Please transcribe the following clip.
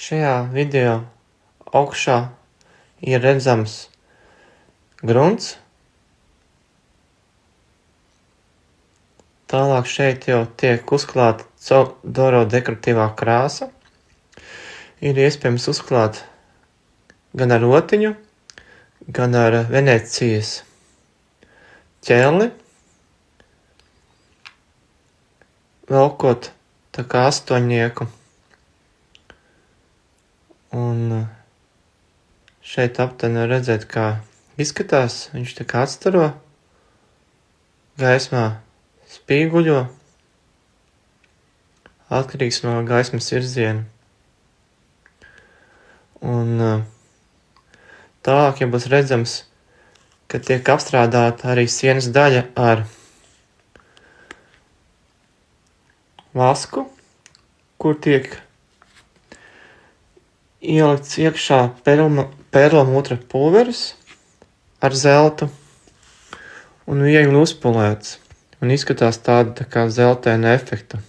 Šajā video augšā ir redzams grunts. Tālāk šeit jau tiek uzklāta Doro dekoratīvā krāsa. Ir iespējams uzklāt gan ar rotiņu, gan ar Venecijas ķelni. Velkot tā kā astoņnieku. Un šeit aptuveni redzēt, kā izskatās. Viņš tā kā atstaro, gaismā spīguļo, atkarīgs no gaismas virziena. Un tālāk jau būs redzams, ka tiek apstrādāta arī sienas daļa ar vasku, kur tiek ielikts iekšā perlamutra pulveris ar zeltu un viegli uzpulēts. Un izskatās tāda tā kā zeltaina efekta.